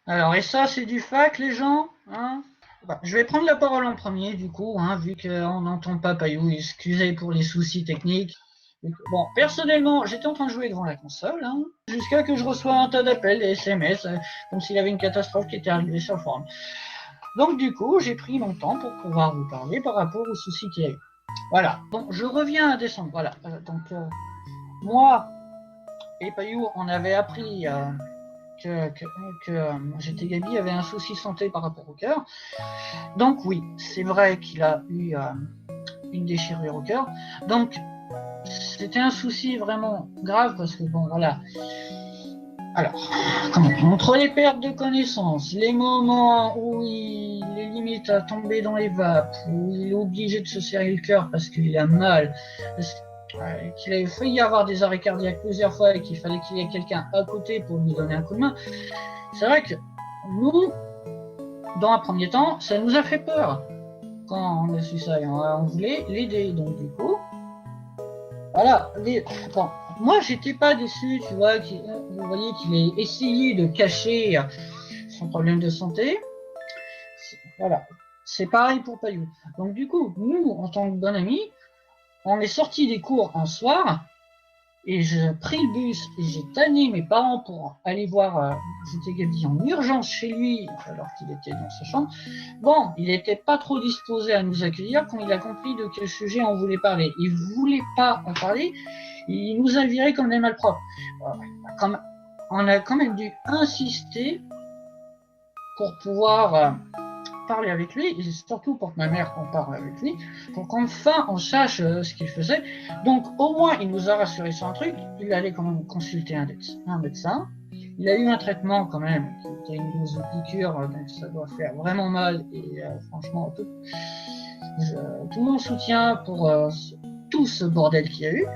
Alors, et ça, c'est du fac, les gens, hein? Bah, je vais prendre la parole en premier, du coup, hein, vu qu'on n'entend pas Payou. Excusez pour les soucis techniques. Bon, personnellement, j'étais en train de jouer devant la console, hein, jusqu'à que je reçois un tas d'appels, des SMS, comme s'il y avait une catastrophe qui était arrivée sur le forum. Donc, du coup, j'ai pris mon temps pour pouvoir vous parler par rapport aux soucis qu'il y a eu. Voilà. Donc, je reviens à décembre. Voilà. Moi et Payou, on avait appris que GT Gabi avait un souci de santé par rapport au cœur. Donc oui, c'est vrai qu'il a eu une déchirure au cœur. Donc c'était un souci vraiment grave parce que bon voilà. Alors, entre les pertes de connaissances, les moments où il est limite à tomber dans les vapes, où il est obligé de se serrer le cœur parce qu'il a mal, qu'il avait failli avoir des arrêts cardiaques plusieurs fois et qu'il fallait qu'il y ait quelqu'un à côté pour lui donner un coup de main, c'est vrai que nous, dans un premier temps, ça nous a fait peur quand on a su ça et on voulait l'aider. Donc du coup, voilà. Bon, moi, j'étais pas déçu, tu vois. Vous voyez qu'il ait essayé de cacher son problème de santé. Voilà. C'est pareil pour Payou. Donc du coup, nous, en tant que bon ami, on est sorti des cours un soir et j'ai pris le bus et j'ai tanné mes parents pour aller voir GT Gabi en urgence chez lui alors qu'il était dans sa chambre. Bon, il n'était pas trop disposé à nous accueillir quand il a compris de quel sujet on voulait parler. Il ne voulait pas en parler, il nous a virés comme des malpropres. On a quand même dû insister pour pouvoir parler avec lui, et surtout pour que ma mère en parle avec lui, pour qu'enfin on sache ce qu'il faisait. Donc au moins il nous a rassuré sur un truc, il allait quand même consulter un médecin. Il a eu un traitement quand même, qui était une dose de piqûre, donc ça doit faire vraiment mal, et franchement, tout mon soutien pour tout ce bordel qu'il y a eu.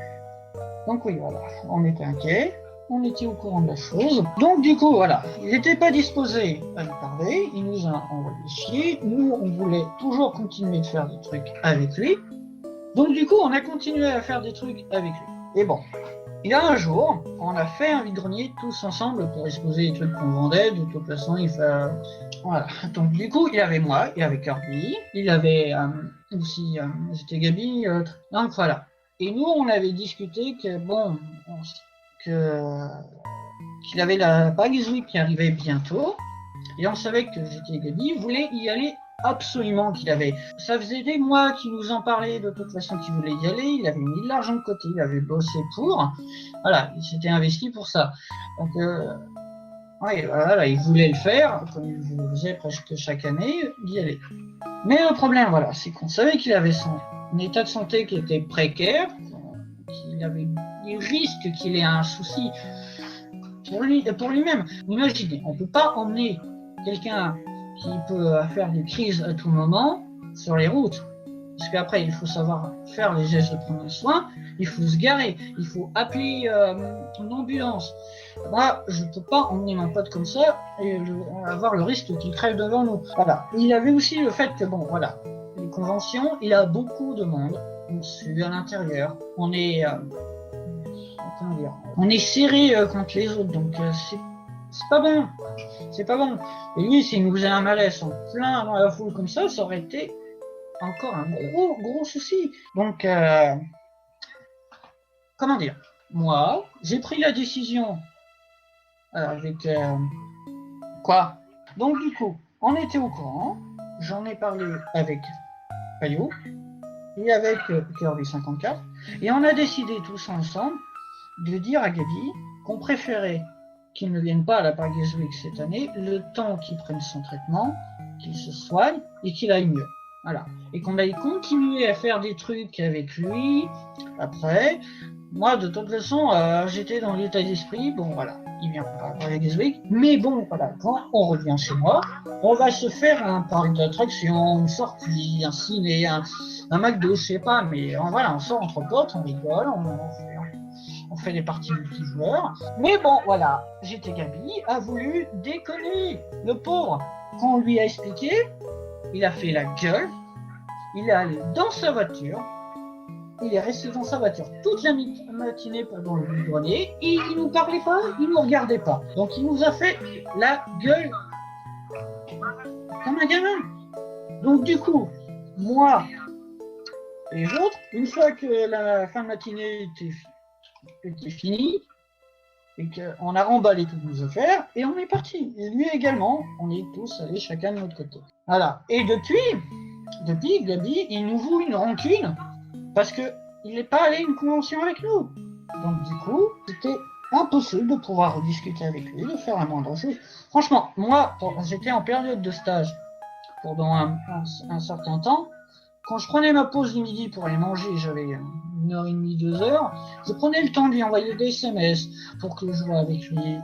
Donc oui, voilà, on était inquiets. On était au courant de la chose. Donc du coup, voilà, il n'était pas disposé à nous parler, il nous a envoyé chier. Nous, on voulait toujours continuer de faire des trucs avec lui. Donc du coup, on a continué à faire des trucs avec lui. Et bon, il y a un jour, on a fait un vide-grenier tous ensemble pour exposer les trucs qu'on vendait. De toute façon, il fait... Voilà. Donc du coup, il y avait moi, il y avait Kirby, il y avait aussi j'étais Gabi. Donc voilà. Et nous, on avait discuté que bon, qu'il avait la Paris Week qui arrivait bientôt, et on savait que GT Gabi voulait y aller absolument. Ça faisait des mois qu'il nous en parlait de toute façon qu'il voulait y aller, il avait mis de l'argent de côté, il avait bossé pour, voilà, il s'était investi pour ça. Donc ouais, voilà, il voulait le faire, comme il le faisait presque chaque année, d'y aller. Mais le problème, voilà, c'est qu'on savait qu'il avait son état de santé qui était précaire, qu'il avait des risques qu'il ait un souci pour lui-même. Imaginez, on ne peut pas emmener quelqu'un qui peut faire des crises à tout moment sur les routes. Parce qu'après, il faut savoir faire les gestes de premier soin, il faut se garer, il faut appeler une ambulance. Moi, je ne peux pas emmener mon pote comme ça et avoir le risque qu'il crève devant nous. Voilà. Il y avait aussi le fait que, bon, voilà, les conventions, il y a beaucoup de monde. On suit à l'intérieur. On est serré contre les autres, donc c'est pas bon. C'est pas bon. Et lui, s'il nous faisait un malaise en plein dans la foule comme ça aurait été encore un gros souci. Donc, comment dire, moi, j'ai pris la décision avec quoi. Donc, du coup, on était au courant, j'en ai parlé avec Payou et avec Kirby 54, et on a décidé tous ensemble de dire à Gabi qu'on préférait qu'il ne vienne pas à la Paris Week cette année, le temps qu'il prenne son traitement, qu'il se soigne et qu'il aille mieux. Voilà. Et qu'on aille continuer à faire des trucs avec lui après. Moi, de toute façon, j'étais dans l'état d'esprit, bon voilà, il vient pas à Paris Week, mais bon, voilà, quand on revient chez moi, on va se faire un parc d'attractions, une sortie, un ciné, un McDo, je sais pas, mais voilà, on sort entre potes, on rigole, on fait des parties multijoueurs. Mais bon, voilà, GT Gabi a voulu déconner. Le pauvre, quand on lui a expliqué, il a fait la gueule, il est allé dans sa voiture, il est resté dans sa voiture toute la matinée pendant le grenier, et il nous parlait pas, il nous regardait pas. Donc il nous a fait la gueule Comme un gamin. Donc du coup, moi et les autres, une fois que la fin de matinée était finie, et qu'on a remballé toutes nos affaires, et on est parti. Et lui également, on est tous allés chacun de notre côté. Voilà. Et depuis, Gabi, il nous voue une rancune, parce qu'il n'est pas allé à une convention avec nous. Donc du coup, c'était impossible de pouvoir rediscuter avec lui, de faire la moindre chose. Franchement, moi, j'étais en période de stage pendant un certain temps. Quand je prenais ma pause du midi pour aller manger, j'avais 1h30, 2 heures, je prenais le temps de lui envoyer des SMS pour que je joue avec lui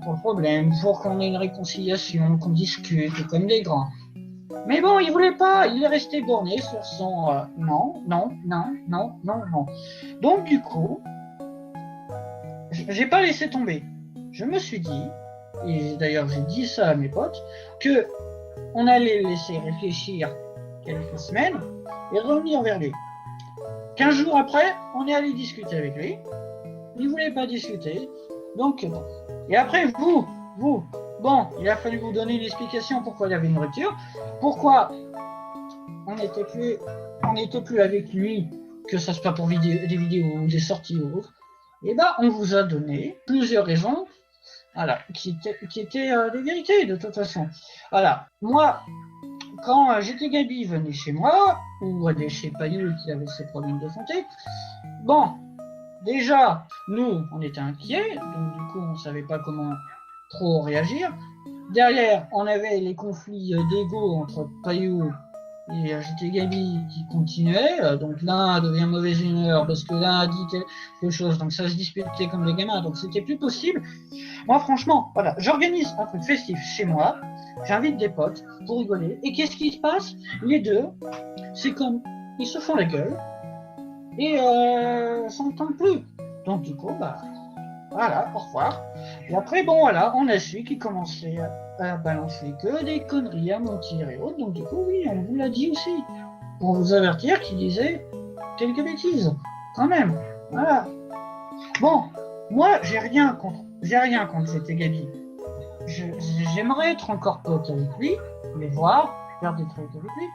pour le problème, pour qu'on ait une réconciliation, qu'on discute comme des grands. Mais bon, il voulait pas, il est resté borné sur son non, non, non, non, non, non. Donc du coup, j'ai pas laissé tomber. Je me suis dit, et d'ailleurs j'ai dit ça à mes potes, que on allait laisser réfléchir quelques semaines et revenir vers lui. 15 jours après, on est allé discuter avec lui. Il ne voulait pas discuter. Donc, bon. Et après, vous, bon, il a fallu vous donner une explication pourquoi il y avait une rupture, pourquoi on n'était plus avec lui, que ça soit pour des vidéos ou des sorties ou autres. Et ben, on vous a donné plusieurs raisons, voilà, qui étaient des vérités de toute façon. Voilà, moi, quand j'étais Gabi venait chez moi, ou allait chez Payou qui avait ses problèmes de santé, bon, déjà, nous, on était inquiets, donc du coup, on ne savait pas comment trop réagir. Derrière, on avait les conflits d'ego entre Payou et j'étais Gabi qui continuait, donc l'un devient mauvaise humeur parce que l'un a dit quelque chose, donc ça se disputait comme des gamins, donc c'était plus possible. Moi, franchement, voilà, j'organise un truc festif chez moi, j'invite des potes pour rigoler, et qu'est-ce qui se passe? Les deux, c'est comme, ils se font la gueule, et s'entendent plus. Donc du coup, bah, voilà, au revoir. Et après, bon, voilà, on a su qu'ils commençaient à balancer que des conneries, à mentir et autres, donc du coup, oui, on vous l'a dit aussi, pour vous avertir qu'ils disaient quelques bêtises, quand même, voilà. Bon, moi, j'ai rien contre c'était Gabi. J'aimerais être encore pote avec lui, les voir, faire des trucs avec lui,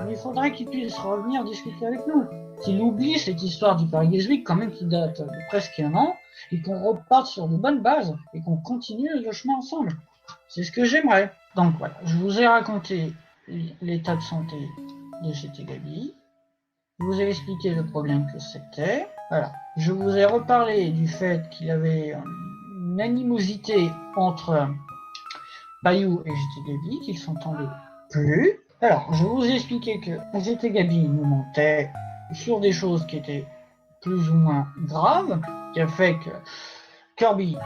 mais il faudrait qu'il puisse revenir discuter avec nous. Qu'il oublie cette histoire du Paris Games Week, quand même qui date de presque un an, et qu'on reparte sur de bonnes bases, et qu'on continue le chemin ensemble. C'est ce que j'aimerais. Donc voilà, je vous ai raconté l'état de santé de c'était Gabi, je vous ai expliqué le problème que c'était, voilà. Je vous ai reparlé du fait qu'il y avait une animosité entre Payou et GT Gabi, qu'ils s'entendaient plus. Alors, je vous ai expliqué que GT Gabi nous mentait sur des choses qui étaient plus ou moins graves, qui a fait que Kirby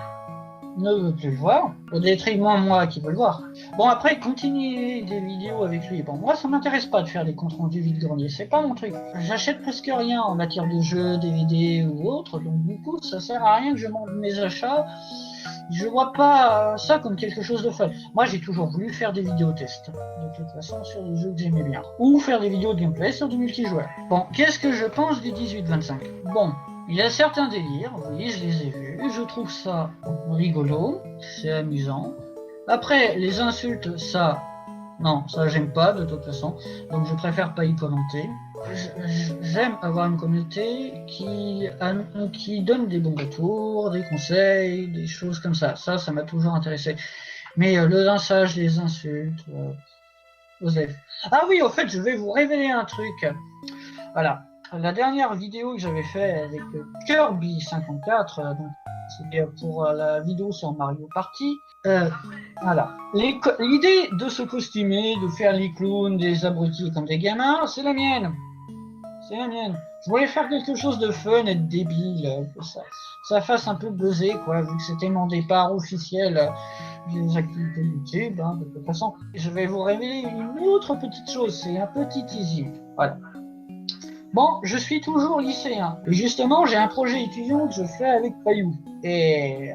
ne veut plus le voir, au détriment de moi qui veux le voir. Bon, après, continuer des vidéos avec lui. Bon, moi, ça m'intéresse pas de faire des comptes rendus vide-grenier, c'est pas mon truc. J'achète presque rien en matière de jeux, DVD ou autre, donc du coup, ça sert à rien que je monte mes achats. Je vois pas ça comme quelque chose de fun. Moi, j'ai toujours voulu faire des vidéos tests, de toute façon, sur des jeux que j'aimais bien. Ou faire des vidéos de gameplay sur du multijoueur. Bon, qu'est-ce que je pense du 18-25? Bon, il y a certains délires, oui, je les ai vus, je trouve ça rigolo, c'est amusant. Après, les insultes, ça, non, ça j'aime pas de toute façon, donc je préfère pas y commenter. J'aime avoir une communauté qui donne des bons retours, des conseils, des choses comme ça. Ça m'a toujours intéressé. Mais le lynchage, les insultes, Osef. Ah oui, au fait, je vais vous révéler un truc. Voilà. La dernière vidéo que j'avais fait avec Kirby54, c'était pour la vidéo sur Mario Party. Voilà. L'idée de se costumer, de faire les clowns, des abrutis comme des gamins, c'est la mienne. C'est la mienne. Je voulais faire quelque chose de fun et de débile, que ça fasse un peu buzzer, quoi, vu que c'était mon départ officiel des activités YouTube, hein, de toute façon. Je vais vous révéler une autre petite chose, c'est un petit teasing. Voilà. Bon, je suis toujours lycéen. Et justement, j'ai un projet étudiant que je fais avec Payou. Et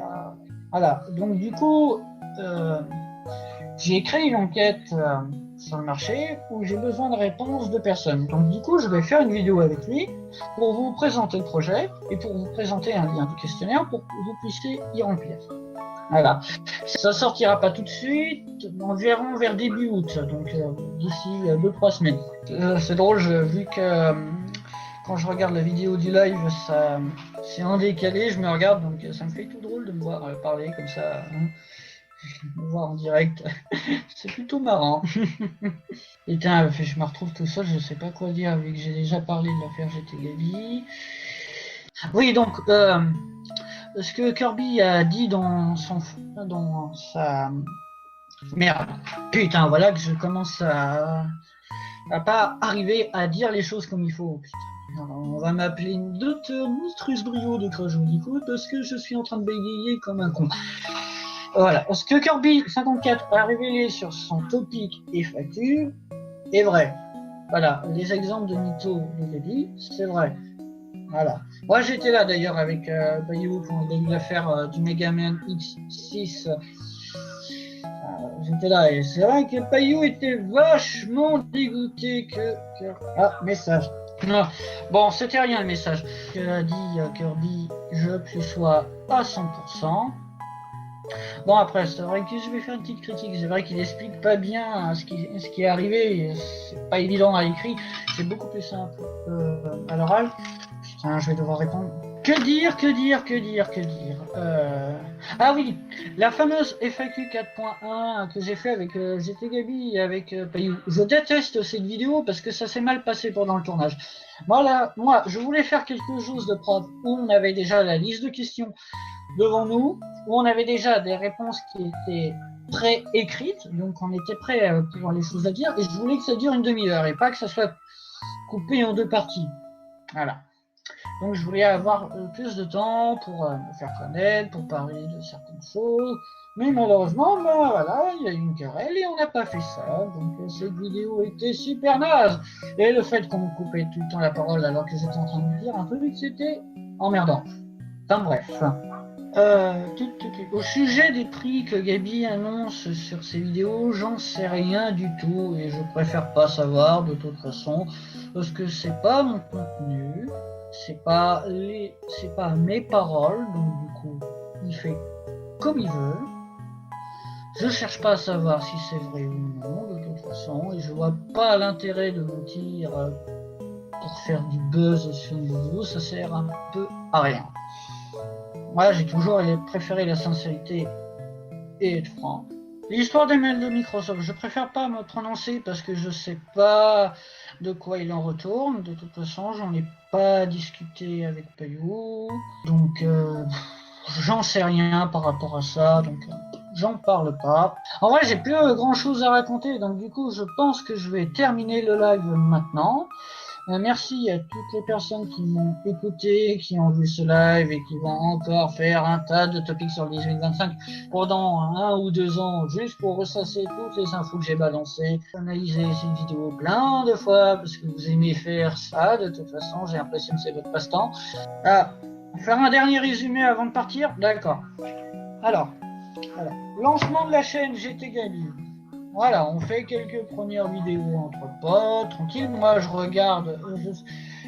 voilà. Donc du coup, j'ai créé une enquête sur le marché où j'ai besoin de réponses de personnes. Donc du coup, je vais faire une vidéo avec lui pour vous présenter le projet et pour vous présenter un lien de questionnaire pour que vous puissiez y remplir. Voilà. Ça sortira pas tout de suite, environ vers début août, donc d'ici 2-3 semaines. C'est drôle, vu que quand je regarde la vidéo du live, ça c'est en décalé, je me regarde, donc ça me fait tout drôle de me voir parler comme ça, hein, me voir en direct. C'est plutôt marrant. Et tiens, je me retrouve tout seul, je sais pas quoi dire, vu que j'ai déjà parlé de l'affaire GT Gabi. Oui, donc, ce que Kirby a dit dans sa... Merde, putain, voilà que je commence à pas arriver à dire les choses comme il faut. Putain. Alors, on va m'appeler Docteur Mistrus Brio de Crash Bandicoot parce que je suis en train de bégayer comme un con. Voilà, ce que Kirby 54 a révélé sur son topic FAQ est vrai. Voilà, les exemples de Nito de Gabi, c'est vrai. Voilà. Moi j'étais là d'ailleurs avec Bayou quand il a eu l'affaire du Mega Man X6. J'étais là et c'est vrai que Bayou était vachement dégoûté que... Ah, message. Non. Bon, c'était rien le message. Ce qu'a dit Kirby, je plus sois à 100%. Bon après, c'est vrai que je vais faire une petite critique. C'est vrai qu'il explique pas bien ce qui est arrivé. C'est pas évident à l'écrit. C'est beaucoup plus simple à l'oral. Putain, je vais devoir répondre. Que dire Ah oui, la fameuse FAQ 4.1 que j'ai fait avec GT Gabi et avec Payou. Je déteste cette vidéo parce que ça s'est mal passé pendant le tournage. Moi, je voulais faire quelque chose de propre où on avait déjà la liste de questions devant nous, où on avait déjà des réponses qui étaient pré-écrites, donc on était prêt pour avoir les choses à dire, et je voulais que ça dure une demi-heure et pas que ça soit coupé en deux parties. Voilà. Donc je voulais avoir plus de temps pour me faire connaître, pour parler de certaines choses. Mais malheureusement, voilà, il y a eu une querelle et on n'a pas fait ça. Donc cette vidéo était super naze. Et le fait qu'on me coupait tout le temps la parole alors que j'étais en train de dire un truc, c'était emmerdant. Enfin bref. Au sujet des prix que Gabi annonce sur ses vidéos, j'en sais rien du tout et je préfère pas savoir de toute façon parce que c'est pas mon contenu, c'est pas mes paroles, donc du coup il fait comme il veut. Je cherche pas à savoir si c'est vrai ou non de toute façon et je vois pas l'intérêt de mentir pour faire du buzz sur une vidéo, ça sert un peu à rien. Moi, j'ai toujours préféré la sincérité et être franc. L'histoire des mails de Microsoft, je préfère pas me prononcer parce que je sais pas de quoi il en retourne. De toute façon, j'en ai pas discuté avec Payou. Donc, j'en sais rien par rapport à ça. Donc, j'en parle pas. En vrai, j'ai plus grand chose à raconter. Donc, du coup, je pense que je vais terminer le live maintenant. Merci à toutes les personnes qui m'ont écouté, qui ont vu ce live et qui vont encore faire un tas de topics sur le 18-25 pendant 1 ou 2 ans, juste pour ressasser toutes les infos que j'ai balancées, analyser cette vidéo plein de fois parce que vous aimez faire ça. De toute façon, j'ai l'impression que c'est votre passe-temps. Faire un dernier résumé avant de partir. D'accord. Alors, lancement de la chaîne GT Gabi. Voilà, on fait quelques premières vidéos entre potes, tranquille. Moi, je regarde,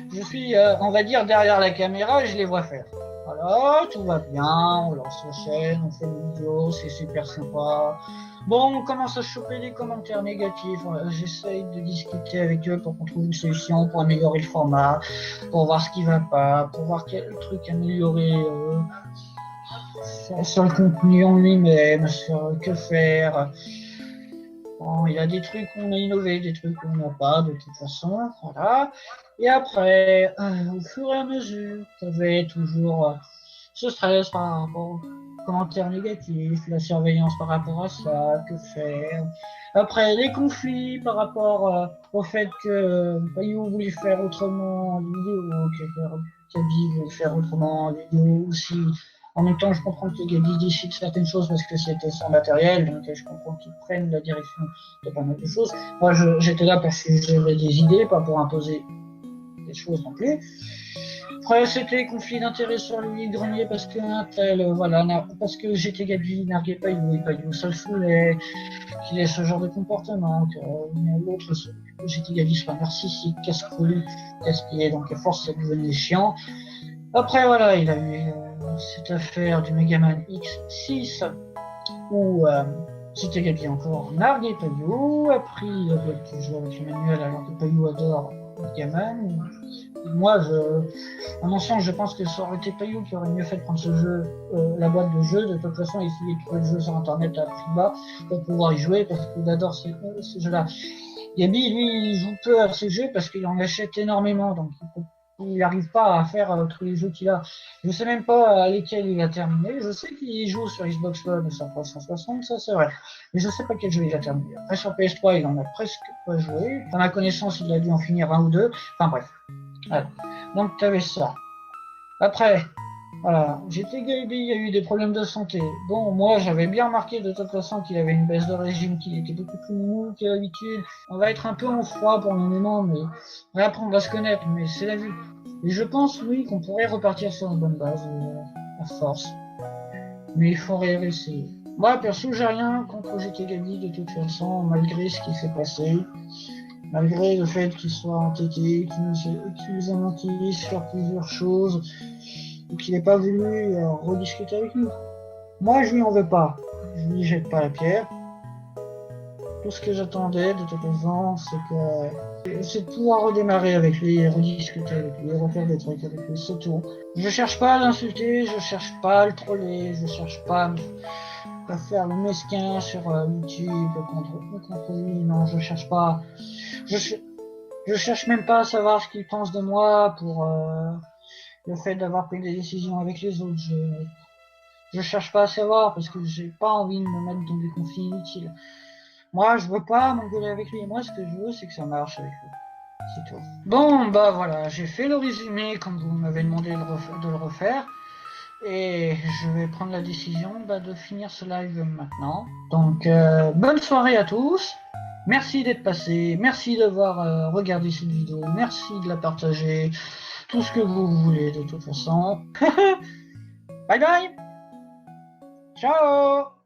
je suis, on va dire, derrière la caméra et je les vois faire. Voilà, tout va bien, on lance la chaîne, on fait une vidéo, c'est super sympa. Bon, on commence à choper des commentaires négatifs. J'essaye de discuter avec eux pour qu'on trouve une solution, pour améliorer le format, pour voir ce qui va pas, pour voir quel truc améliorer sur le contenu en lui-même, sur que faire. Bon, il y a des trucs qu'on a innové, des trucs qu'on n'a pas de toute façon, voilà. Et après, au fur et à mesure, tu avais toujours ce stress par rapport aux commentaires négatifs, la surveillance par rapport à ça, que faire. Après, les conflits par rapport au fait que Payou voulait faire autrement en vidéo, que Gabi voulait faire autrement en vidéo aussi. En même temps, je comprends que Gabi décide certaines choses parce que c'était son matériel, donc je comprends qu'ils prennent la direction de pas mal de choses. Moi, j'étais là parce que j'avais des idées, pas pour imposer des choses non plus. Après, c'était conflit d'intérêt sur lui, grenier parce qu'un tel, voilà, parce que j'étais Gabi, narguait Payou, et Payou, ça le saoulait, qu'il ait ce genre de comportement, que l'autre, j'étais Gabi, soit narcissique, casse-couille, casse-pied, donc à force, ça devenait chiant. Après, voilà, il a eu cette affaire du Mega Man X6. où c'était Gabi encore nargué Payou, a pris la boîte de jeu avec Emmanuel alors que Payou adore Gaman. Moi, à mon sens, je pense que ça aurait été Payou qui aurait mieux fait de prendre ce jeu, la boîte de jeu. De toute façon, essayer de trouver le jeu sur internet à prix bas pour pouvoir y jouer parce qu'il adore ces jeux-là. Gabi, lui, il joue peu à ces jeux parce qu'il en achète énormément, donc il n'arrive pas à faire tous les jeux qu'il a. Je ne sais même pas lesquels il a terminé. Je sais qu'il joue sur Xbox One et sur 360, ça c'est vrai. Mais je ne sais pas quel jeu il a terminé. Après, sur PS3, il en a presque pas joué. À ma connaissance, il a dû en finir un ou deux. Enfin bref. Voilà. Donc, tu avais ça. Après, voilà, j'étais Gabi, il y a eu des problèmes de santé. Bon, moi, j'avais bien remarqué de toute façon qu'il avait une baisse de régime, qu'il était beaucoup plus mou que d'habitude. On va être un peu en froid pour le moment, mais on va apprendre à se connaître, mais c'est la vie. Et je pense, oui, qu'on pourrait repartir sur une bonne base, à force. Mais il faudrait essayer. Moi, perso, j'ai rien contre GT Gabi de toute façon, malgré ce qui s'est passé. Malgré le fait qu'il soit entêté, qu'il nous a menti sur plusieurs choses, et qu'il n'ait pas voulu rediscuter avec nous. Moi, je lui en veux pas. Je lui jette pas la pierre. Tout ce que j'attendais de toute façon, c'est de pouvoir redémarrer avec lui, rediscuter avec lui, refaire des trucs avec lui, c'est tout. Je cherche pas à l'insulter, je cherche pas à le troller, je cherche pas à faire le mesquin sur YouTube contre lui. Non, je cherche pas. Je cherche même pas à savoir ce qu'il pense de moi pour le fait d'avoir pris des décisions avec les autres. Je cherche pas à savoir parce que j'ai pas envie de me mettre dans des conflits inutiles. Moi, je veux pas m'engueuler avec lui. Moi, ce que je veux, c'est que ça marche avec lui. C'est tout. Bon, bah voilà, j'ai fait le résumé comme vous m'avez demandé de le refaire. Et je vais prendre la décision de finir ce live maintenant. Donc, bonne soirée à tous. Merci d'être passé. Merci d'avoir regardé cette vidéo. Merci de la partager. Tout ce que vous voulez de toute façon. Bye bye. Ciao.